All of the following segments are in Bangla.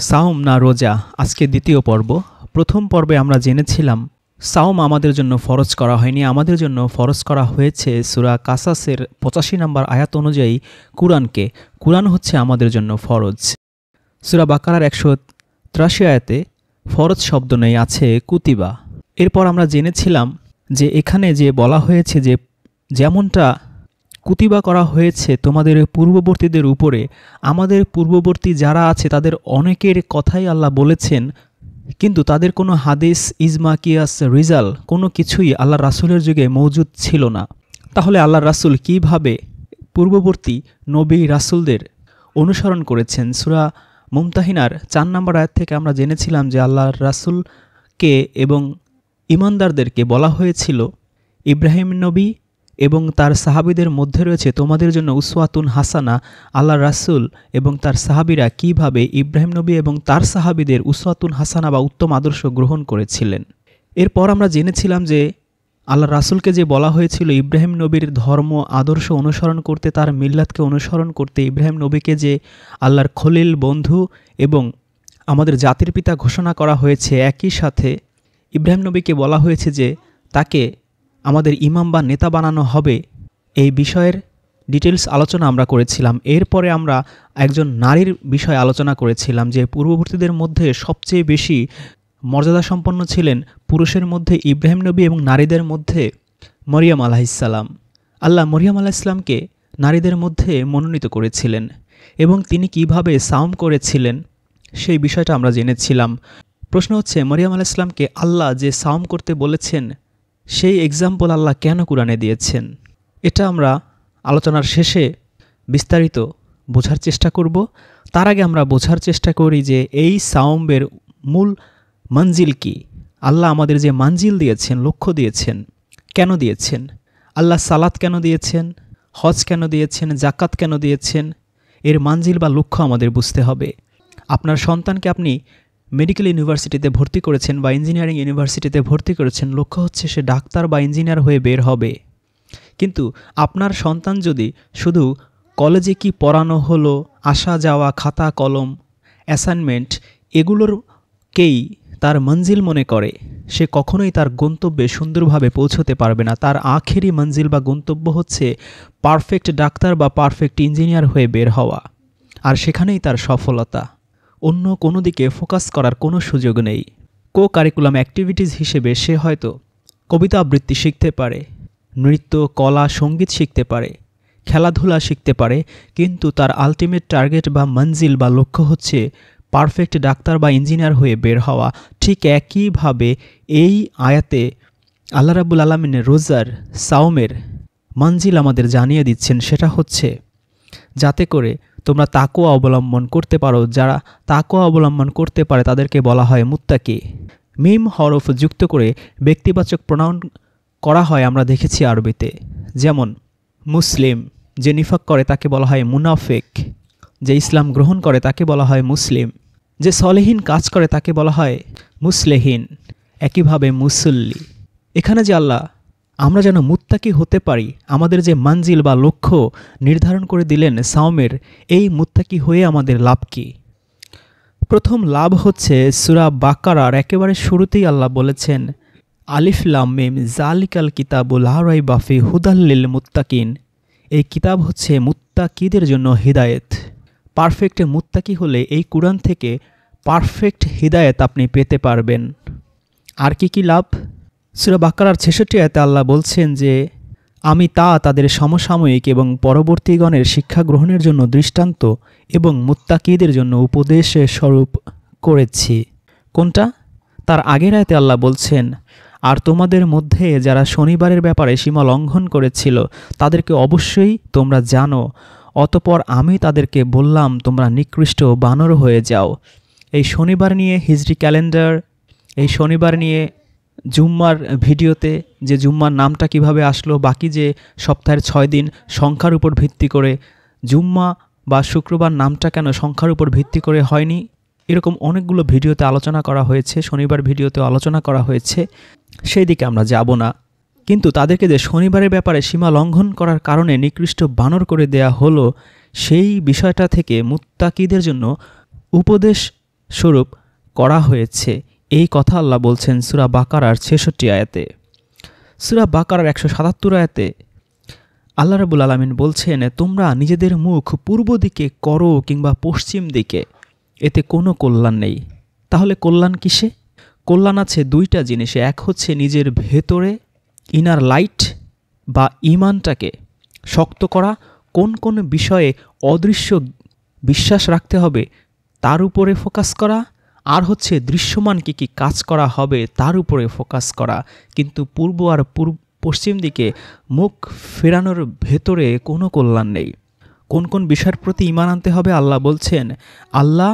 সাওম না রোজা আজকে দ্বিতীয় পর্ব। প্রথম পর্বে আমরা জেনেছিলাম সাওম আমাদের জন্য ফরজ করা হয়নি, আমাদের জন্য ফরজ করা হয়েছে সূরা কাসাসের 85 নম্বর আয়াত অনুযায়ী কুরআনকে। কুরআন হচ্ছে আমাদের জন্য ফরজ। সূরা বাকারার 183 আয়াতে ফরজ শব্দ নেই, আছে কুতিবা। এরপর আমরা জেনেছিলাম যে এখানে যে বলা হয়েছে যে যেমনটা কুতিবা করা হয়েছে তোমাদের পূর্ববর্তীদের উপরে, আমাদের পূর্ববর্তী যারা আছে তাদের অনেকের কথাই আল্লাহ বলেছেন, কিন্তু তাদের কোনো হাদিস, ইজমা, কিয়াস, রিজাল কোনো কিছুই আল্লাহ রাসূলের যুগে মওজুদ ছিল না। তাহলে আল্লাহ রাসূল কীভাবে পূর্ববর্তী নবী রাসূলদের অনুসরণ করেছেন? সূরা মুমতাহিনার 4 নম্বর আয়াত থেকে আমরা জেনেছিলাম যে আল্লাহর রাসূলকে এবং ঈমানদারদেরকে বলা হয়েছিল ইব্রাহিম নবী এবং তার সাহাবীদের মধ্যে রয়েছে তোমাদের জন্য উসওয়াতুন হাসানা। আল্লাহ রাসূল এবং তার সাহাবীরা কিভাবে ইব্রাহিম নবী এবং তার সাহাবীদের উসওয়াতুন হাসানা বা উত্তম আদর্শ গ্রহণ করেছিলেন। এরপর আমরা জেনেছিলাম যে আল্লাহ রাসূলকে যে বলা হয়েছিল ইব্রাহিম নবীর ধর্ম আদর্শ অনুসরণ করতে, তার মিল্লাতকে অনুসরণ করতে, ইব্রাহিম নবীকে যে আল্লাহর খলিল বন্ধু এবং আমাদের জাতির পিতা ঘোষণা করা হয়েছে, একই সাথে ইব্রাহিম নবীকে বলা হয়েছে যে তাকে আমাদের ইমাম বা নেতা বানানো হবে। এই বিষয়ের ডিটেলস আলোচনা আমরা করেছিলাম। এরপরে আমরা একজন নারীর বিষয়ে আলোচনা করেছিলাম যে পূর্ববর্তীদের মধ্যে সবচেয়ে বেশি মর্যাদাসম্পন্ন ছিলেন পুরুষের মধ্যে ইব্রাহিম নবী এবং নারীদের মধ্যে মরিয়ম আলাইহিসসালাম। আল্লাহ মরিয়ম আলাইহিসসালামকে নারীদের মধ্যে মনোনীত করেছিলেন এবং তিনি কিভাবে সাওম করেছিলেন সেই বিষয়টা আমরা জেনেছিলাম। প্রশ্ন হচ্ছে, মরিয়ম আলাইহিসসালামকে আল্লাহ যে সাওম করতে বলেছেন সেই এক্সাম্পল আল্লাহ কেন কুরআনে দিয়েছেন? এটা আমরা আলোচনার শেষে বিস্তারিত বোঝার চেষ্টা করব। তার আগে আমরা বোঝার চেষ্টা করি যে এই সাওমের মূল মঞ্জিল কি। আল্লাহ আমাদের যে মঞ্জিল দিয়েছেন, লক্ষ্য দিয়েছেন, কেন দিয়েছেন? আল্লাহ সালাত কেন দিয়েছেন, হজ কেন দিয়েছেন, জাকাত কেন দিয়েছেন? এর মঞ্জিল বা লক্ষ্য আমাদের বুঝতে হবে। আপনার সন্তানকে আপনি মেডিকেল ইউনিভার্সিটিতে ভর্তি করেছেন বা ইঞ্জিনিয়ারিং ইউনিভার্সিটিতে ভর্তি করেছেন, লক্ষ্য হচ্ছে সে ডাক্তার বা ইঞ্জিনিয়ার হয়ে বের হবে। কিন্তু আপনার সন্তান যদি শুধু কলেজে কি পড়ানো হলো, আসা যাওয়া, খাতা কলম, অ্যাসাইনমেন্ট এগুলোরকেই তার মঞ্জিল মনে করে, সে কখনোই তার গন্তব্যে সুন্দরভাবে পৌঁছতে পারবে না। তার আখেরি মঞ্জিল বা গন্তব্য হচ্ছে পারফেক্ট ডাক্তার বা পারফেক্ট ইঞ্জিনিয়ার হয়ে বের হওয়া, আর সেখানেই তার সফলতা। অন্য কোনো দিকে ফোকাস করার কোনো সুযোগ নেই। কো কারিকুলাম অ্যাক্টিভিটিস হিসেবে সে হয়তো কবিতা আবৃত্তি শিখতে পারে, নৃত্য, কলা, সঙ্গীত শিখতে পারে, খেলাধুলা শিখতে পারে, কিন্তু তার আলটিমেট টার্গেট বা মঞ্জিল বা লক্ষ্য হচ্ছে পারফেক্ট ডাক্তার বা ইঞ্জিনিয়ার হয়ে বের হওয়া। ঠিক একইভাবে এই আয়াতে আল্লাহ রাব্বুল আলামিনের রোজার, সাওমের মঞ্জিল আমাদের জানিয়ে দিচ্ছেন, সেটা হচ্ছে যাতে করে তোমরা তাকওয়া অবলম্বন করতে পারো। যারা তাকওয়া অবলম্বন করতে পারে তাদেরকে বলা হয় মুত্তাকি। মিম হরফ যুক্ত করে ব্যক্তিবাচক প্রনাউন করা হয় আমরা দেখেছি আরবিতে। যেমন মুসলিম, যে নিফাক করে তাকে বলা হয় মুনাফিক, যে ইসলাম গ্রহণ করে তাকে বলা হয় মুসলিম, যে সলেহীন কাজ করে তাকে বলা হয় মুসলেহীন, একইভাবে মুসল্লি। এখানে যে আল্লাহ আমরা যেন মুত্তাকি হতে পারি, আমাদের যে মঞ্জিল বা লক্ষ্য নির্ধারণ করে দিলেন সাওমের, এই মুত্তাকি হয়ে আমাদের লাভ কি? প্রথম লাভ হচ্ছে সূরা বাকারার একেবারে শুরুতেই আল্লাহ বলেছেন আলিফ লাম মিম যালিকাল কিতাবু লা রাইবা ফিহি হুদাল লিল মুত্তাকিন। এই কিতাব হচ্ছে মুত্তাকিদের জন্য হিদায়েত। পারফেক্ট মুত্তাকি হলে এই কুরআন থেকে পারফেক্ট হিদায়েত আপনি পেতে পারবেন। আর কি লাভ? সূরা বাকারার 66 আয়াতে আল্লাহ বলছেন যে আমি তাদের সমসাময়িক এবং পরবর্তীগণের শিক্ষা গ্রহণের জন্য দৃষ্টান্ত এবং মুত্তাকিদের জন্য উপদেশের স্বরূপ করেছি। কোনটা? তার আগের আয়াতে আল্লাহ বলছেন আর তোমাদের মধ্যে যারা শনিবারের ব্যাপারে সীমা লঙ্ঘন করেছিল তাদেরকে অবশ্যই তোমরা জানো, অতপর আমি তাদেরকে বললাম তোমরা নিকৃষ্ট বানর হয়ে যাও। এই শনিবার নিয়ে হিজরি ক্যালেন্ডার, এই শনিবার নিয়ে জুম্মার ভিডিওতে যে জুম্মার নামটা কিভাবে আসলো, বাকি যে সপ্তাহের 6 দিন সংখ্যার উপর ভিত্তি করে, জুম্মা বা শুক্রবার নামটা কেন সংখ্যার উপর ভিত্তি করে হয়নি, এরকম অনেকগুলো ভিডিওতে আলোচনা করা হয়েছে, শনিবার ভিডিওতেও আলোচনা করা হয়েছে, সেই দিকে আমরা যাব না। কিন্তু তাদেরকে যে শনিবারের ব্যাপারে সীমা লঙ্ঘন করার কারণে নিকৃষ্ট বানর করে দেয়া হলো, সেই বিষয়টা থেকে মুত্তাকিদের জন্য উপদেশ স্বরূপ করা হয়েছে। এই কথা আল্লাহ বলছেন সূরা বাকারার ৬৬ আয়াতে। সূরা বাকারার ১৭৭ আয়াতে আল্লাহ রাব্বুল আলামিন বলছেন, তোমরা নিজেদের মুখ পূর্ব দিকে করো কিংবা পশ্চিম দিকে, এতে কোনো কল্যাণ নেই। তাহলে কল্যাণ কিসে? কল্যাণ আছে দুইটা জিনিসে। এক হচ্ছে নিজের ভেতরে ইনার লাইট বা ঈমানটাকে শক্ত করা, কোন কোন বিষয়ে অদৃশ্য বিশ্বাস রাখতে হবে তার উপরে ফোকাস করা, আর হচ্ছে দৃশ্যমান কী কী কাজ করা হবে তার উপরে ফোকাস করা। কিন্তু পূর্ব আর পশ্চিম দিকে মুখ ফেরানোর ভেতরে কোনো কল্যাণ নেই। কোন কোন বিষয়ের প্রতি ঈমান আনতে হবে? আল্লাহ বলছেন, আল্লাহ,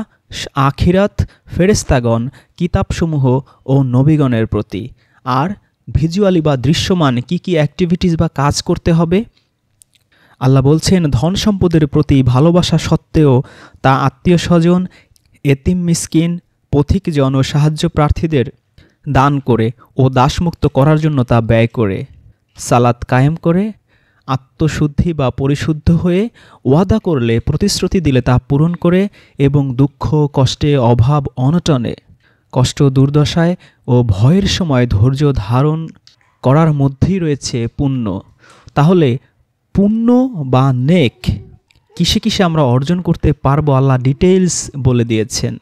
আখিরাত, ফেরেশতাগণ, কিতাবসমূহ ও নবীগণের প্রতি। আর ভিজুয়ালি বা দৃশ্যমান কি কি অ্যাক্টিভিটিস বা কাজ করতে হবে? আল্লাহ বলছেন, ধন সম্পদের প্রতি ভালোবাসা সত্ত্বেও তা আত্মীয় স্বজন, এতিম মিসকিন, পথিকজন ও সাহায্য প্রার্থীদের দান করে ও দাসমুক্ত করার জন্য তা ব্যয় করে, সালাত কায়েম করে, আত্মশুদ্ধি বা পরিশুদ্ধ হয়ে, ওয়াদা করলে, প্রতিশ্রুতি দিলে তা পূরণ করে, এবং দুঃখ কষ্টে, অভাব অনটনে, কষ্ট দুর্দশায় ও ভয়ের সময় ধৈর্য ধারণ করার মধ্যেই রয়েছে পুণ্য। তাহলে পুণ্য বা নেক কিসে কিসে আমরা অর্জন করতে পারবো আল্লাহ ডিটেইলস বলে দিয়েছেন।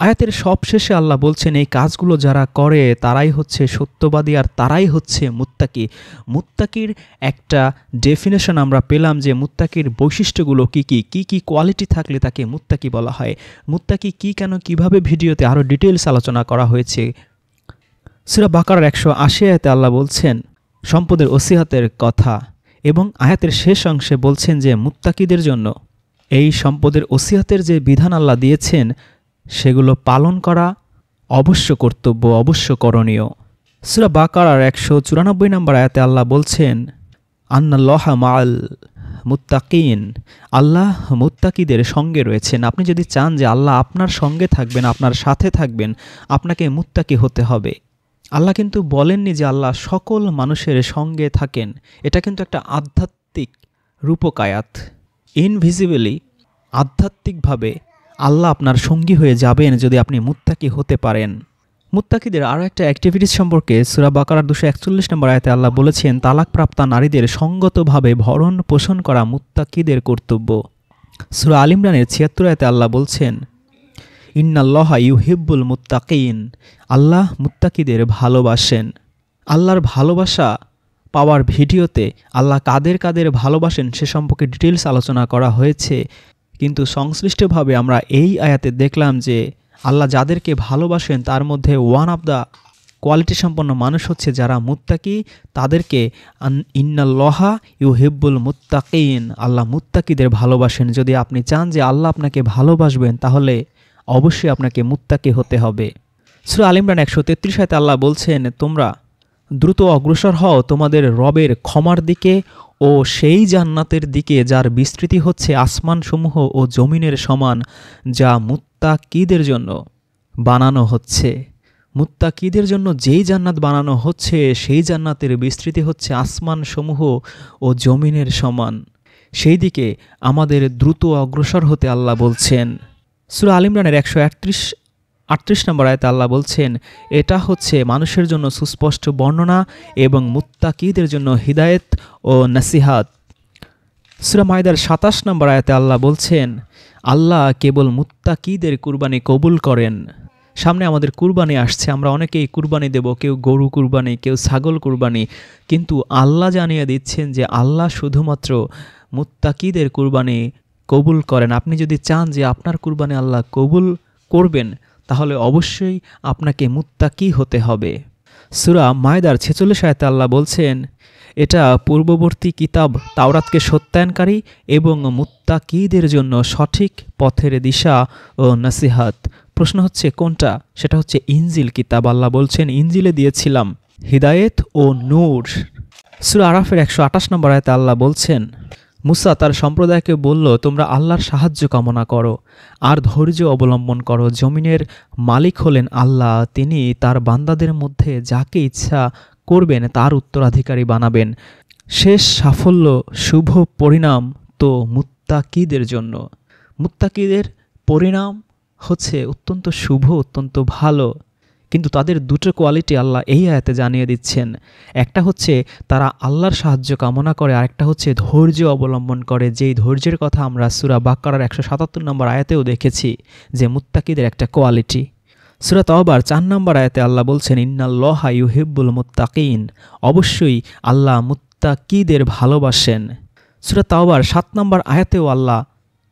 আয়াতের সবশেষে আল্লাহ বলছেন, এই কাজগুলো যারা করে তারাই হচ্ছে সত্যবাদী আর তারাই হচ্ছে মুত্তাকি। মুত্তাকির একটা ডেফিনেশন আমরা পেলাম যে মুত্তাকির বৈশিষ্ট্যগুলো কী কী, কী কী কোয়ালিটি থাকলে তাকে মুত্তাকি বলা হয়। মুত্তাকি কী, কেন, কিভাবে, ভিডিওতে আরও ডিটেইলস আলোচনা করা হয়েছে। সূরা বাকারার ১৮০ আয়াতে আল্লাহ বলছেন সম্পদের ওসিয়াতের কথা, এবং আয়াতের শেষ অংশে বলছেন যে মুত্তাকিদের জন্য এই সম্পদের ওসিয়াতের যে বিধান আল্লাহ দিয়েছেন সেগুলো পালন করা অবশ্য কর্তব্য, অবশ্য করণীয়। সূরা বাকারার ১৯৪ নম্বর আয়াতে আল্লাহ বলছেন, আন্নাল্লাহা মাআল মুত্তাকিন, আল্লাহ মুত্তাকিদের সঙ্গে রয়েছেন। আপনি যদি চান যে আল্লাহ আপনার সঙ্গে থাকবেন, আপনার সাথে থাকবেন, আপনাকে মুত্তাকি হতে হবে। আল্লাহ কিন্তু বলেননি যে আল্লাহ সকল মানুষের সঙ্গে থাকেন। এটা কিন্তু একটা আধ্যাত্মিক রূপক আয়াত। ইনভিজিবলি, আধ্যাত্মিকভাবে আল্লাহ আপনার সঙ্গী হয়ে যাবেন যদি আপনি মুত্তাকি হতে পারেন। মুত্তাকিদের আরও একটা অ্যাক্টিভিটিস সম্পর্কে সূরা বাকারার ২৪১ নম্বর আয়াতে আল্লাহ বলেছেন, তালাকপ্রাপ্তা নারীদের সঙ্গতভাবে ভরণ পোষণ করা মুত্তাকিদের কর্তব্য। সূরা আল ইমরানের ৭৬ আয়াতে আল্লাহ বলছেন, ইন্নাল্লাহা ইউহিব্বুল মুত্তাকিন, আল্লাহ মুত্তাকিদের ভালোবাসেন। আল্লাহর ভালোবাসা পাওয়ার ভিডিওতে আল্লাহ কাদের কাদের ভালোবাসেন সে সম্পর্কে ডিটেলস আলোচনা করা হয়েছে। কিন্তু সংশ্লিষ্টভাবে আমরা এই আয়াতে দেখলাম যে আল্লাহ যাদেরকে ভালোবাসেন তার মধ্যে ওয়ান অফ দ্য কোয়ালিটি সম্পন্ন মানুষ হচ্ছে যারা মুত্তাকি, তাদেরকে ইন্নাল্লাহা ইউহিব্বুল মুত্তাকিন, আল্লাহ মুত্তাকিদের ভালোবাসেন। যদি আপনি চান যে আল্লাহ আপনাকে ভালোবাসবেন তাহলে অবশ্যই আপনাকে মুত্তাকি হতে হবে। সূরা আল ইমরান ১৩৩ আয়াতে আল্লাহ বলছেন, তোমরা দ্রুত অগ্রসর হও তোমাদের রবের ক্ষমার দিকে ও সেই জান্নাতের দিকে যার বিস্তৃতি হচ্ছে আসমানসমূহ ও জমিনের সমান, যা মুত্তাকিদের জন্য বানানো হচ্ছে। মুত্তাকিদের জন্য যেই জান্নাত বানানো হচ্ছে সেই জান্নাতের বিস্তৃতি হচ্ছে আসমানসমূহ ও জমিনের সমান। সেই দিকে আমাদের দ্রুত অগ্রসর হতে আল্লাহ বলছেন। সূরা আল ইমরানের ১৩৮ নম্বর আয়াতে আল্লাহ বলছেন, এটা হচ্ছে মানুষের জন্য সুস্পষ্ট বর্ণনা এবং মুত্তাকিদের জন্য হিদায়েত ও নসিহাত। সূরা মাইদার ২৭ নম্বর আয়াতে আল্লাহ বলছেন, আল্লাহ কেবল মুত্তাকিদের কুরবানি কবুল করেন। সামনে আমাদের কুরবানি আসছে, আমরা অনেকেই কুরবানি দেব, কেউ গরু কুরবানি, কেউ ছাগল কুরবানি, কিন্তু আল্লাহ জানিয়ে দিচ্ছেন যে আল্লাহ শুধুমাত্র মুত্তাকিদের কুরবানি কবুল করেন। আপনি যদি চান যে আপনার কুরবানি আল্লাহ কবুল করবেন তাহলে অবশ্যই আপনাকে মুত্তাকি হতে হবে। সূরা মায়দার ৪৬ আয়াতে আল্লাহ বলছেন, এটা পূর্ববর্তী কিতাব তাওরাতকে সত্যায়নকারী এবং মুত্তাকিদের জন্য সঠিক পথের দিশা ও নসিহাত। প্রশ্ন হচ্ছে কোনটা? সেটা হচ্ছে ইনজিল কিতাব। আল্লাহ বলছেন, ইনজিলে দিয়েছিলাম হিদায়েত ও নূর। সূরা আরাফের ১২৮ নম্বর আয়াতে আল্লাহ বলছেন, মুসা তার সম্প্রদায়কে বলল, তোমরা আল্লাহর সাহায্য কামনা করো আর ধৈর্য অবলম্বন করো। জমিনের মালিক হলেন আল্লাহ, তিনি তার বান্দাদের মধ্যে যাকে ইচ্ছা করবেন তার উত্তরাধিকারী বানাবেন। শেষ সাফল্য, শুভ পরিণাম তো মুত্তাকিদের জন্য। মুত্তাকিদের পরিণাম হচ্ছে অত্যন্ত শুভ, অত্যন্ত ভালো। কিন্তু তাদের দুটো কোয়ালিটি আল্লাহ এই আয়াতে জানিয়ে দিচ্ছেন। একটা হচ্ছে তারা আল্লাহর সাহায্য কামনা করে, আরেকটা হচ্ছে ধৈর্য অবলম্বন করে, যেই ধৈর্যের কথা আমরা সূরা বাকারার 177 নম্বর আয়াতেও দেখেছি যে মুত্তাকিদের একটা কোয়ালিটি। সূরা তাওবার 4 নম্বর আয়াতে আল্লাহ বলছেন ইন্নাল্লাহা ইউহিব্বুল মুত্তাকিন, অবশ্যই আল্লাহ মুত্তাকিদের ভালোবাসেন। সূরা তাওবার 7 নম্বর আয়াতেও আল্লাহ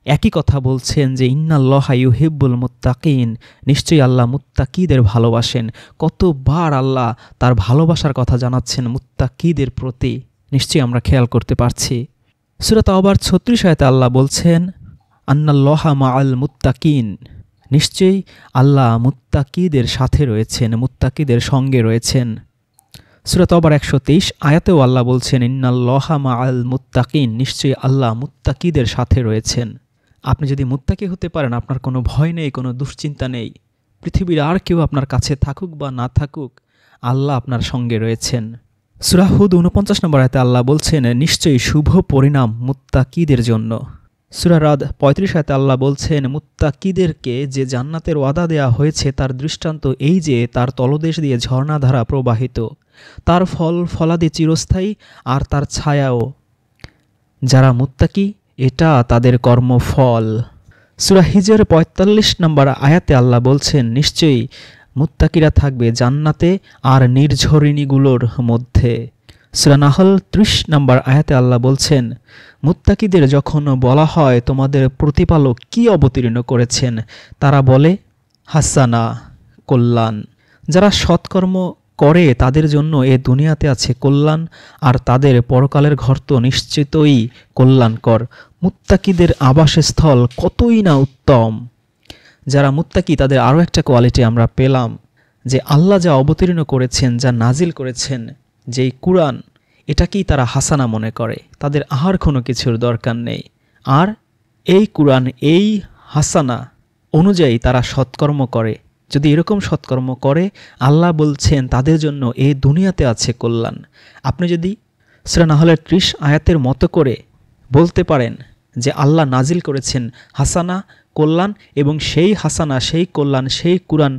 একই কথা বলছেন যে ইন্নাল্লাহা ইউহিব্বুল মুত্তাকিন, নিশ্চয়ই আল্লাহ মুত্তাকিদের ভালোবাসেন। কতবার আল্লাহ তার ভালোবাসার কথা জানাচ্ছেন মুত্তাকিদের প্রতি, নিশ্চয়ই আমরা খেয়াল করতে পারছি। সূরা তাওবার 36 আয়াতে আল্লাহ বলছেন আন্নাল্লাহা মাআল মুত্তাকিন, নিশ্চয়ই আল্লাহ মুত্তাকিদের সাথে রয়েছেন, মুত্তাকিদের সঙ্গে রয়েছেন। সূরা তাওবার 123 আয়াতেও আল্লাহ বলছেন ইন্নাল্লাহা মাআল মুত্তাকিন, নিশ্চয়ই আল্লাহ মুত্তাকিদের সাথে রয়েছেন। আপনি যদি মুত্তাকি হতে পারেন, আপনার কোনো ভয় নেই, কোনো দুশ্চিন্তা নেই। পৃথিবীর আর কেউ আপনার কাছে থাকুক বা না থাকুক, আল্লাহ আপনার সঙ্গে রয়েছেন। সূরা হুদ 49 নম্বর আয়াতে আল্লাহ বলছেন নিশ্চয়ই শুভ পরিণাম মুত্তাকিদের জন্য। সূরা রাদ 35 আয়াতে আল্লাহ বলছেন মুত্তাকিদেরকে যে জান্নাতের ওয়াদা দেয়া হয়েছে তার দৃষ্টান্ত এই যে তার তলদেশ দিয়ে ঝর্ণাধারা প্রবাহিত, তার ফল ফলাদি চিরস্থায়ী আর তার ছায়াও। যারা মুত্তাকি, এটা তাদের কর্মফল। সূরা হিজর 45 নম্বর আয়াতে আল্লাহ বলছেন নিশ্চয়ই মুত্তাকিরা থাকবে জান্নাতে আর নির্ঝরিণীগুলোর মধ্যে। সূরা নাহল 30 নম্বর আয়াতে আল্লাহ বলছেন মুত্তাকিদের যখন বলা হয় তোমাদের প্রতিপালক কি অবতীর্ণ করেছেন, তারা বলে হাসানা, কল্যাণ। যারা সৎকর্ম করে তাদের জন্য এ দুনিয়াতে আছে কল্যাণ, আর তাদের পরকালের ঘর তো নিশ্চিতই কল্যাণকর। মুত্তাকিদের আবাসস্থল কতই না উত্তম। যারা মুত্তাকি তাদের আরও একটা কোয়ালিটি আমরা পেলাম যে আল্লাহ যা অবতীর্ণ করেছেন, যা নাজিল করেছেন, যেই কুরআন, এটাকেই তারা হাসানা মনে করে, তাদের আর কোনো কিছুর দরকার নেই। আর এই কুরআন, এই হাসানা অনুযায়ী তারা সৎকর্ম করে। যদি এরকম সৎকর্ম করে, আল্লাহ বলছেন তাদের জন্য এই দুনিয়াতে আছে কল্যাণ। আপনি যদি সূরা নাহলের 30 আয়াতের মতো করে বলতে পারেন যে আল্লাহ নাজিল করেছেন হাসানা, কল্যাণ, এবং সেই হাসানা, সেই কল্যাণ, সেই কুরআন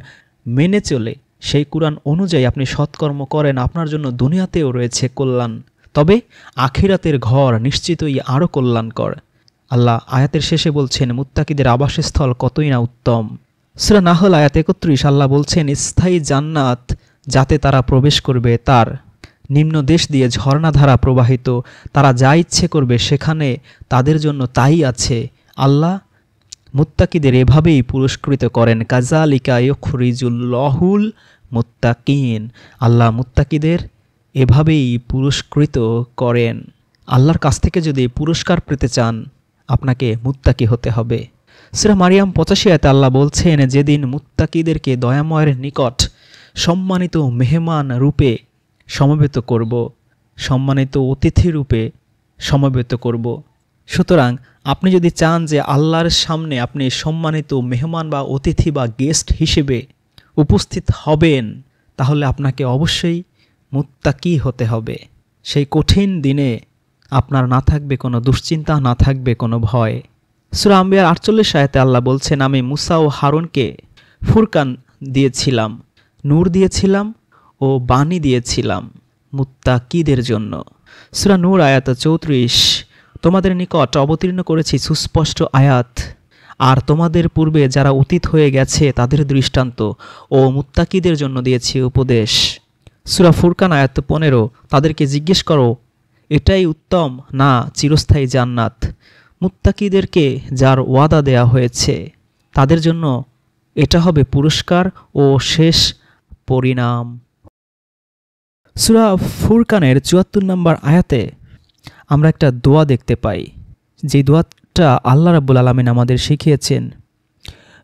মেনে চলে, সেই কুরআন অনুযায়ী আপনি সৎকর্ম করেন, আপনার জন্য দুনিয়াতেও রয়েছে কল্যাণ, তবে আখিরাতের ঘর নিশ্চিতই আরও কল্যাণকর। আল্লাহ আয়াতের শেষে বলছেন মুত্তাকিদের আবাসস্থল কতই না উত্তম। সূরা নাহল আয়াত 31 আল্লাহ বলছেন স্থায়ী জান্নাত যাতে তারা প্রবেশ করবে, তার নিম্ন দেশ দিয়ে ঝর্ণাধারা প্রবাহিত, তারা যা ইচ্ছে করবে সেখানে তাদের জন্য তাই আছে। আল্লাহ মুত্তাকিদের এভাবেই পুরস্কৃত করেন। কাযালিকা ইউখরিজুল্লাহুল মুত্তাকিন, আল্লাহ মুত্তাকিদের এভাবেই পুরস্কৃত করেন। আল্লাহর কাছ থেকে যদি পুরস্কার পেতে চান, আপনাকে মুত্তাকি হতে হবে। সূরা মারিয়াম 85 আয়াতে আল্লাহ বলছেন যেদিন মুত্তাকিদেরকে দয়াময়ের নিকট সম্মানিত মেহমান রূপে সমবেত করব, সম্মানিত অতিথি রূপে সমবেত করব। সুতরাং আপনি যদি চান যে আল্লাহর সামনে আপনি সম্মানিত মেহমান বা অতিথি বা গেস্ট হিসেবে উপস্থিত হবেন, তাহলে আপনাকে অবশ্যই মুত্তাকি হতে হবে। সেই কঠিন দিনে আপনার না থাকবে কোনো দুশ্চিন্তা, না থাকবে কোনো ভয়। সূরা আম্বিয়ার 48 আয়াতে আল্লাহ বলছেন আমি মুসা ও হারুনকে ফুরকান দিয়েছিলাম, নূর দিয়েছিলাম ও বাণী দিয়েছিলাম মুত্তাকিদের জন্য। সূরা নূর আয়াত 34 তোমাদের নিকট অবতীর্ণ করেছি সুস্পষ্ট আয়াত, আর তোমাদের পূর্বে যারা অতীত হয়ে গেছে তাদের দৃষ্টান্ত ও মুত্তাকিদের জন্য দিয়েছি উপদেশ। সূরা ফুরকান আয়াত 15 তাদেরকে জিজ্ঞেস করো এটাই উত্তম না চিরস্থায়ী জান্নাত? মুত্তাকিদেরকে যার ওয়াদা দেয়া হয়েছে তাদের জন্য এটা হবে পুরস্কার ও শেষ পরিণাম। সূরা ফুরকানের 74 নম্বর আয়াতে আমরা একটা দোয়া দেখতে পাই, যে দোয়াটা আল্লাহ রাব্বুল আলামিন আমাদের শিখিয়েছেন।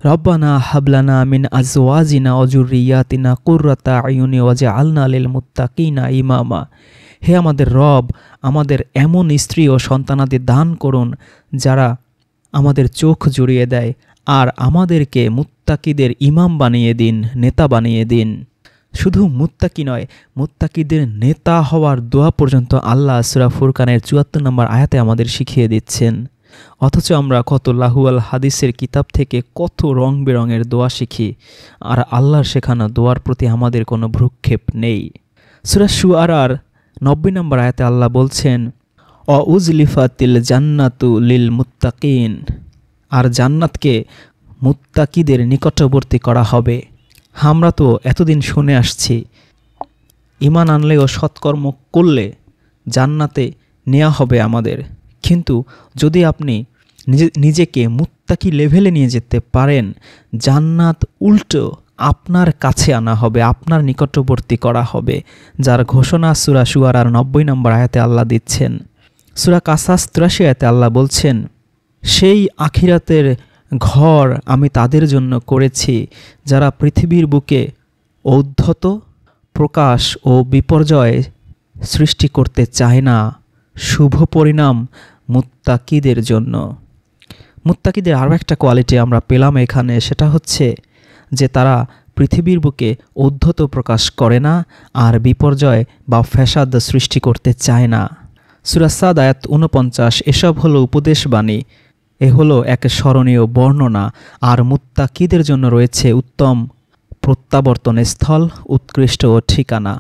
রব্বানা হাবলানা মিন আজওয়াজিনা ওয়া যুররিয়াতিনা কুররাতা আয়ুনি ওয়াজআলনা লিল মুত্তাকিনা ইমামা। হে আমাদের রব, আমাদের এমন স্ত্রী ও সন্তানাদি দান করুন যারা আমাদের চোখ জুড়িয়ে দেয়, আর আমাদেরকে মুত্তাকিদের ইমাম বানিয়ে দিন, নেতা বানিয়ে দিন। শুধু মুত্তাকি নয়, মুত্তাকিদের নেতা হওয়ার দোয়া পর্যন্ত আল্লাহ সূরা ফুরকানের 74 নম্বর আয়াতে আমাদের শিখিয়ে দিচ্ছেন। অথচ আমরা কত লাহুয়াল হাদিসের কিতাব থেকে কত রং বেরঙের দোয়া শিখি, আর আল্লাহর শেখানো দোয়ার প্রতি আমাদের কোনো ভ্রুক্ষেপ নেই। সূরা শুআরার 90 নম্বর আয়াতে আল্লাহ বলছেন, অউজলিফাতিল জান্নাতু লিল মুত্তাকিন, আর জান্নাতকে মুত্তাকিদের নিকটবর্তী করা হবে। আমরা তো এতদিন শুনে আসছি ঈমান আনলে ও সৎকর্ম করলে জান্নাতে নেওয়া হবে আমাদের, কিন্তু যদি আপনি নিজেকে মুত্তাকি লেভেলে নিয়ে যেতে পারেন, জান্নাত উল্টো আপনার কাছে আনা হবে, আপনার নিকটবর্তী করা হবে, যার ঘোষণা সূরা শুআরার 90 নম্বর আয়াতে আল্লাহ দিচ্ছেন। সূরা কাসাস 83 আয়াতে আল্লাহ বলছেন, সেই আখিরাতের ঘর আমি তাদের জন্য করেছি যারা পৃথিবীর বুকে ঔদ্ধত, প্রকাশ ও বিপর্যয় সৃষ্টি করতে চায় না, শুভ পরিণাম মুত্তাকিদের জন্য। মুত্তাকিদের আরও একটা কোয়ালিটি আমরা পেলাম এখানে, সেটা হচ্ছে যে তারা পৃথিবীর বুকে ঔদ্ধত প্রকাশ করে না আর বিপর্যয় বা ফ্যাসাদ সৃষ্টি করতে চায় না। সূরা সাদ আয়াত 49, এসব হলো উপদেশবাণী, এ হলো এক স্মরণীয় বর্ণনা, আর মুত্তাকিদের জন্য রয়েছে উত্তম প্রত্যাবর্তনের স্থল, উৎকৃষ্ট ঠিকানা।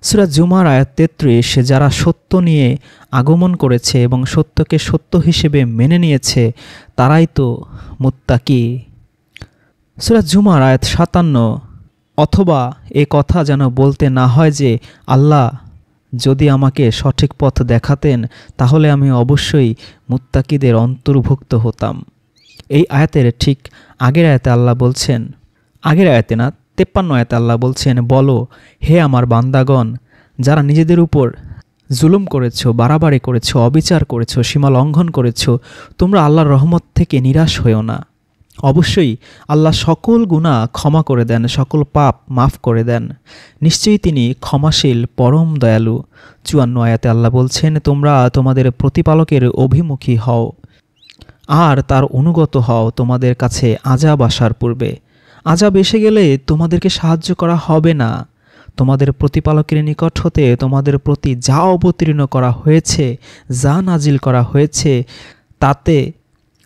সূরা জুমার আয়াত 33, যারা সত্য নিয়ে আগমন করেছে এবং সত্যকে সত্য হিসেবে মেনে নিয়েছে তারাই তো মুত্তাকি। সূরা জুমার আয়াত 57, অথবা এ কথা যেন বলতে না হয় যে আল্লাহ যদি আমাকে সঠিক পথ দেখাতেন তাহলে আমি অবশ্যই মুত্তাকিদের অন্তর্ভুক্ত হতাম। এই আয়াতের ঠিক আগের আয়াতে আল্লাহ বলছেন, আগের আয়াতে না 53 আয়াতে আল্লাহ বলছেন, বলো হে আমার বান্দাগণ, যারা নিজেদের উপর জুলুম করেছো, বাড়াবাড়ি করেছো, অবিচার করেছো, সীমা লঙ্ঘন করেছো, তোমরা আল্লাহর রহমত থেকে নিরাশ হয়েও না। অবশ্যই আল্লাহ সকল গুনাহ ক্ষমা করে দেন, সকল পাপ মাফ করে দেন, নিশ্চয়ই তিনি ক্ষমাশীল, পরম দয়ালু। 54 আয়াতে আল্লাহ বলছেন, তোমরা তোমাদের প্রতিপালকের অভিমুখী হও আর তার অনুগত হও তোমাদের কাছে আযাব আসার পূর্বে। আযাব এসে গেলে তোমাদেরকে সাহায্য করা হবে না। তোমাদের প্রতিপালকের নিকট হতে তোমাদের প্রতি যা অবতীর্ণ করা হয়েছে, যা নাজিল করা হয়েছে, তাতে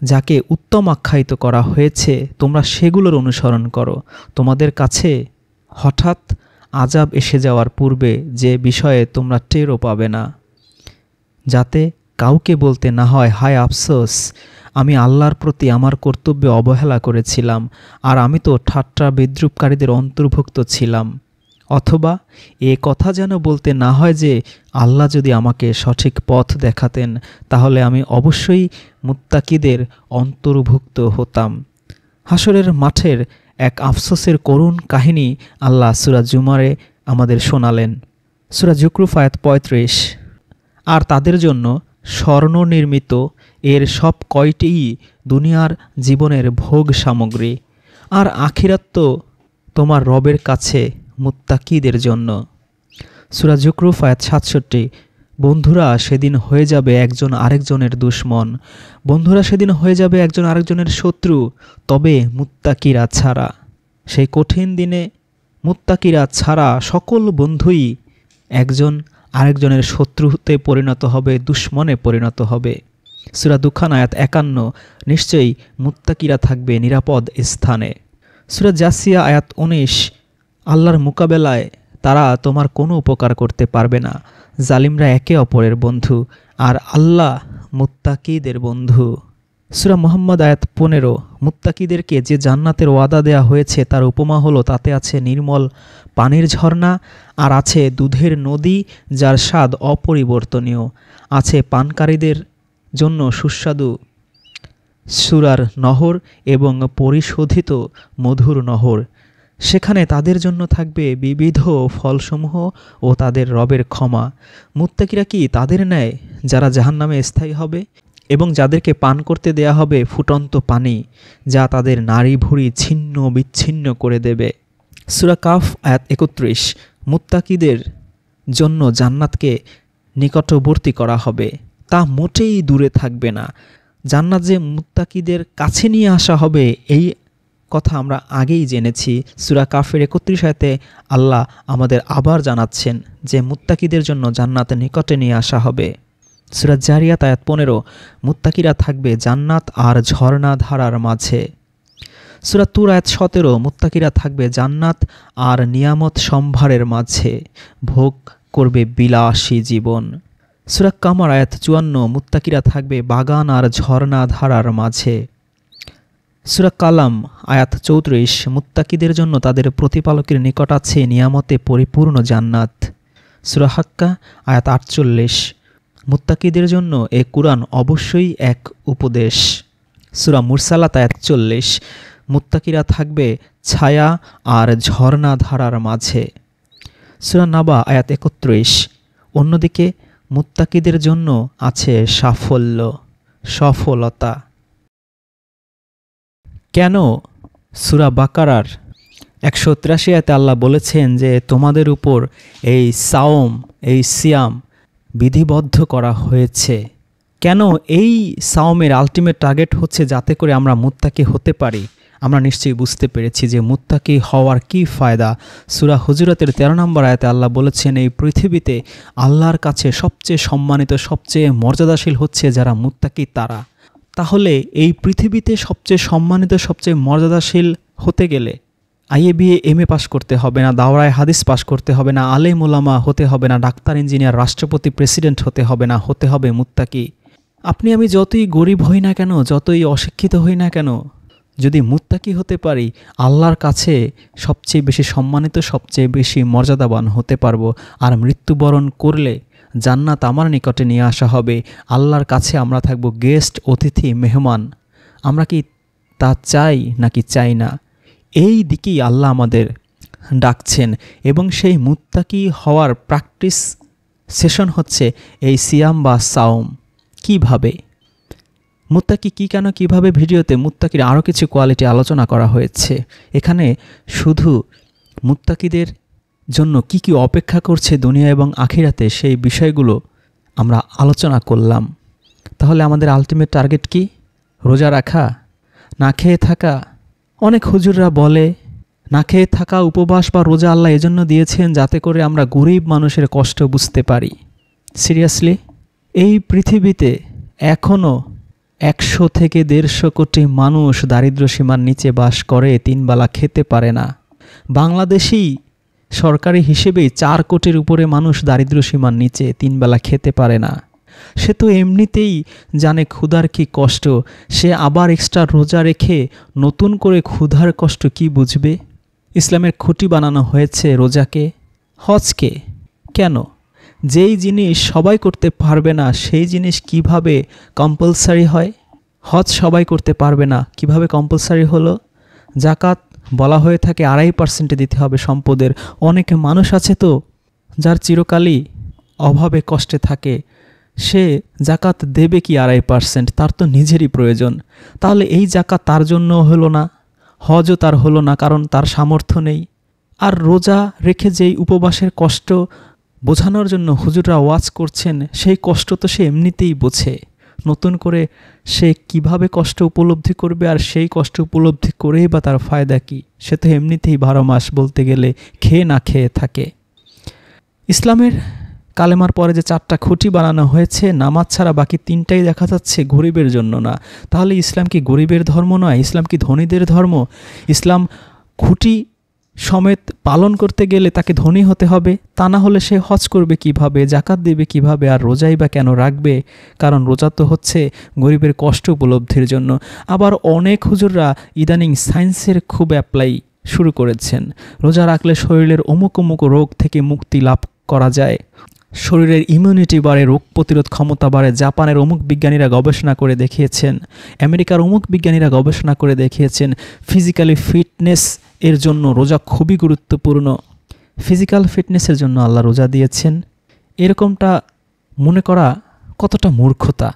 যাকে উত্তম আখ্যায়িত করা হয়েছে তোমরা সেগুলোর অনুসরণ করো। তোমাদের কাছে হঠাৎ আযাব এসে যাওয়ার পূর্বে যে বিষয়ে তোমরা টেরও পাবে না, যাতে কাউকে বলতে না হয়, হায় আফসোস, আমি আল্লাহর প্রতি আমার কর্তব্যে অবহেলা করেছিলাম আর আমি তো ঠাট্টা বিদ্রূপকারীদের অন্তর্ভুক্ত ছিলাম। অথবা এ কথা যেন বলতে না হয় যে আল্লাহ যদি আমাকে সঠিক পথ দেখাতেন তাহলে আমি অবশ্যই মুত্তাকিদের অন্তর্ভুক্ত হতাম। হাসরের মাঠের এক আফসোসের করুণ কাহিনী আল্লাহ সূরা জুমারে আমাদের শোনালেন। সূরা জুকরুফ আয়াত 35, আর তাদের জন্য স্বর্ণ নির্মিত এর সব কয়টিই দুনিয়ার জীবনের ভোগ সামগ্রী, আর আখিরাত তো তোমার রবের কাছে মুত্তাকিদের জন্য। সূরা জুকরুফ আয়াত 67, বন্ধুরা সেদিন হয়ে যাবে একজন আরেকজনের দুশমন, বন্ধুরা সেদিন হয়ে যাবে একজন আরেকজনের শত্রু, তবে মুত্তাকিরা ছাড়া। সেই কঠিন দিনে মুত্তাকিরা ছাড়া সকল বন্ধুই একজন আরেকজনের শত্রুতে পরিণত হবে, দুশমনে পরিণত হবে। সূরা দুখান আয়াত 51, নিশ্চয়ই মুত্তাকিরা থাকবে নিরাপদ স্থানে। সূরা জাসিয়া আয়াত 19, আল্লাহর মোকাবেলায় তারা তোমার কোনো উপকার করতে পারবে না, জালিমরা একে অপরের বন্ধু আর আল্লাহ মুত্তাকিদের বন্ধু। সূরা মুহাম্মদ আয়াত 15, মুত্তাকিদেরকে যে জান্নাতের ওয়াদা দেয়া হয়েছে তার উপমা হলো, তাতে আছে নির্মল পানির ঝর্ণা আর আছে দুধের নদী যার স্বাদ অপরিবর্তনীয়, আছে পানকারীদের জন্য সুস্বাদু সুরার নহর এবং পরিশোধিত মধুর নহর। সেখানে তাদের জন্য থাকবে বিবিধ ফলসমূহ ও তাদের রবের ক্ষমা। মুত্তাকিরা কি তাদের ন্যায় যারা জাহান্নামে স্থায়ী হবে এবং যাদেরকে পান করতে দেয়া হবে ফুটন্ত পানি যা তাদের নাড়ি ভুঁড়ি ছিন্ন বিচ্ছিন্ন করে দেবে। সূরা কাফ আয়াত 31, মুত্তাকিদের জন্য জান্নাতকে নিকটবর্তী করা হবে, তা মোটেই দূরে থাকবে না। জান্নাত যে মুত্তাকিদের কাছে নিয়ে আসা হবে এই কথা আমরা আগেই জেনেছি। সূরা কাফের 31 আয়াতে আল্লাহ আমাদের আবার জানাচ্ছেন যে মুত্তাকিদের জন্য জান্নাত নিকটে নিয়ে আসা হবে। সূরা জারিয়াত আয়াত 15, মুত্তাকিরা থাকবে জান্নাত আর ঝর্ণা ধারার মাঝে। সূরা তুর আয়াত 17, মুত্তাকিরা থাকবে জান্নাত আর নিয়ামত সম্ভারের মাঝে, ভোগ করবে বিলাসী জীবন। সূরা কামার আয়াত 54, মুত্তাকিরা থাকবে বাগান আর ঝর্ণা ধারার মাঝে। সূরা কালাম আয়াত 34, মুত্তাকিদের জন্য তাদের প্রতিপালকের নিকট আছে নিয়ামতে পরিপূর্ণ জান্নাত। সূরা হাক্কা আয়াত 48, মুত্তাকিদের জন্য এ কুরআন অবশ্যই এক উপদেশ। সূরা মুরসালাত আয়াত 40, মুত্তাকিরা থাকবে ছায়া আর ঝর্ণা ধারার মাঝে। সূরা নাবা আয়াত 31, অন্যদিকে মুত্তাকিদের জন্য আছে সাফল্য, সফলতা। কেন সূরা বাকারার 183 আয়াতে আল্লাহ বলেছেন যে তোমাদের উপর এই সাওম, এই সিয়াম বিধিবদ্ধ করা হয়েছে? কেন এই সাওমের আলটিমেট টার্গেট হচ্ছে যাতে করে আমরা মুত্তাকি হতে পারি? আমরা নিশ্চয়ই বুঝতে পেরেছি যে মুত্তাকি হওয়ার কি ফায়দা। সূরা হুজুরাতের 13 নম্বর আয়াতে আল্লাহ বলেছেন এই পৃথিবীতে আল্লাহর কাছে সবচেয়ে সম্মানিত, সবচেয়ে মর্যাদাশীল হচ্ছে যারা মুত্তাকি তারা। তাহলে এই পৃথিবীতে সবচেয়ে সম্মানিত, সবচেয়ে মর্যাদাশীল হতে গেলে IABA MA পাশ করতে হবে না, দাওরায় হাদিস পাশ করতে হবে না, আলেম ওলামা হতে হবে না, ডাক্তার, ইঞ্জিনিয়ার, রাষ্ট্রপতি, প্রেসিডেন্ট হতে হবে না, হতে হবে মুত্তাকি। আপনি আমি যতই গরিব হই না কেন, যতই অশিক্ষিত হই না কেন, যদি মুত্তাকি হতে পারি আল্লাহর কাছে সবচেয়ে বেশি সম্মানিত, সবচেয়ে বেশি মর্যাদাবান হতে পারবো। আর মৃত্যুবরণ করলে জান্নাত আমার নিকটে নিয়ে আসা হবে, আল্লাহর কাছে আমরা থাকবো গেস্ট, অতিথি, মেহমান। আমরা কি তা চাই নাকি চাই না? এই দিকেই আল্লাহ আমাদের ডাকছেন এবং সেই মুত্তাকি হওয়ার প্র্যাকটিস সেশন হচ্ছে এই সিয়াম বা সাওম। কিভাবে মুত্তাকি কি, কেন, কিভাবে, ভিডিওতে মুত্তাকির আরও কিছু কোয়ালিটি আলোচনা করা হয়েছে। এখানে শুধু মুত্তাকিদের জন্য কি কি অপেক্ষা করছে দুনিয়া এবং আখিরাতে সেই বিষয়গুলো আমরা আলোচনা করলাম। তাহলে আমাদের আলটিমেট টার্গেট কি? রোজা রাখা, না খেয়ে থাকা? অনেক হুজুররা বলে না খেয়ে থাকা, উপবাস বা রোজা আল্লাহ এজন্য দিয়েছেন যাতে করে আমরা গরিব মানুষের কষ্ট বুঝতে পারি। সিরিয়াসলি? এই পৃথিবীতে এখনও 100 থেকে 150 কোটি মানুষ দারিদ্র্যসীমার নিচে বাস করে, 3 বেলা খেতে পারে না। বাংলাদেশেই সরকারি হিসেবেই 4 কোটির উপরে মানুষ দারিদ্র্যসীমার নিচে, 3 বেলা খেতে পারে না। সে তো এমনিতেই জানে ক্ষুধার কি কষ্ট, সে আবার এক্সট্রা রোজা রেখে নতুন করে ক্ষুধার কষ্ট কি বুঝবে? ইসলামের খুঁটি বানানো হয়েছে রোজাকে, হজকে। কেন? যেই জিনিস সবাই করতে পারবে না সেই জিনিস কিভাবে কম্পালসারি হয়? হজ সবাই করতে পারবে না, কিভাবে কম্পালসারি হলো? জাকাত বলা হয়ে থাকে 2.5% দিতে হবে সম্পদের। অনেক মানুষ আছে তো যার চিরকালই অভাবে কষ্টে থাকে, সে জাকাত দেবে কি 2.5%? তার তো নিজেরই প্রয়োজন। তাহলে এই জাকাত তার জন্য হলো না, হজও তার হলো না, কারণ তার সামর্থ্য নেই। আর রোজা রেখে যেই উপবাসের কষ্ট বোঝানোর জন্য হুজুররা ওয়াজ করছেন, সেই কষ্ট তো সে এমনিতেই বোঝে। নতুন করে সে কিভাবে কষ্ট উপলব্ধি করবে? আর সেই কষ্ট উপলব্ধি করেই বা তার ফায়দা কি? সে তো এমনিতেই 12 মাস বলতে গেলে খেয়ে না খেয়ে থাকে। ইসলামের কালেমার পরে যে 4টা খুঁটি বানানো হয়েছে, নামাজ ছাড়া বাকি 3টাই দেখা যাচ্ছে গরিবের জন্য না। তাহলে ইসলাম কি গরিবের ধর্ম নয়? ইসলাম কি ধনীদের ধর্ম? ইসলাম খুঁটি সমেত পালন করতে গেলে তাকে ধনী হতে হবে, তা না হলে সে হজ করবে কিভাবে, জাকাত দেবে কিভাবে, আর রোজাই বা কেন রাখবে? কারণ রোজা তো হচ্ছে গরিবের কষ্ট উপলব্ধির জন্য। আবার অনেক হুজুররা ইদানিং সায়েন্সের খুব অ্যাপ্লাই শুরু করেছেন। রোজা রাখলে শরীরের অমুক অমুক রোগ থেকে মুক্তি লাভ করা যায়, শরীরের ইমিউনিটি বাড়ে, রোগ প্রতিরোধ ক্ষমতা বাড়ে। জাপানের অমুক বিজ্ঞানীরা গবেষণা করে দেখিয়েছেন, আমেরিকার অমুক বিজ্ঞানীরা গবেষণা করে দেখিয়েছেন ফিজিক্যালি ফিটনেস এর জন্য রোজা খুবই গুরুত্বপূর্ণ। ফিজিক্যাল ফিটনেসের জন্য আল্লাহ রোজা দিয়েছেন, এরকমটা মনে করা কতটা মূর্খতা।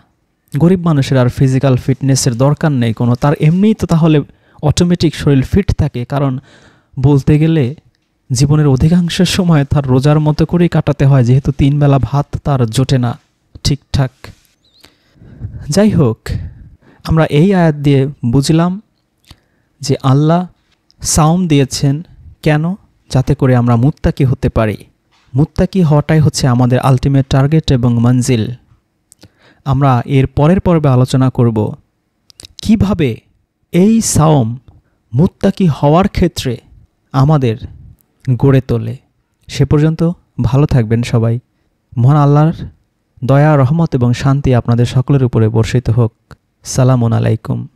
গরিব মানুষের আর ফিজিক্যাল ফিটনেসের দরকার নেই কোনো, তার এমনিই তো তাহলে অটোমেটিক শরীর ফিট থাকে। কারণ বলতে গেলে জীবনের অধিকাংশ সময় তার রোজার মতো করেই কাটাতে হয়, যেহেতু 3 বেলা ভাত তার জোটে না ঠিকঠাক। যাই হোক, আমরা এই আয়াত দিয়ে বুঝলাম যে আল্লাহ সাওম দিয়েছেন কেন? যাতে করে আমরা মুত্তাকি হতে পারি। মুত্তাকি হওয়াটাই হচ্ছে আমাদের আলটিমেট টার্গেট এবং মঞ্জিল। আমরা এর পরের পর্বে আলোচনা করব কিভাবে এই সাওম মুত্তাকি হওয়ার ক্ষেত্রে আমাদের গড়ে তোলে। সে পর্যন্ত ভালো থাকবেন সবাই। মহান আল্লাহর দয়া, রহমত এবং শান্তি আপনাদের সকলের উপরে বর্ষিত হোক। সালামুন আলাইকুম।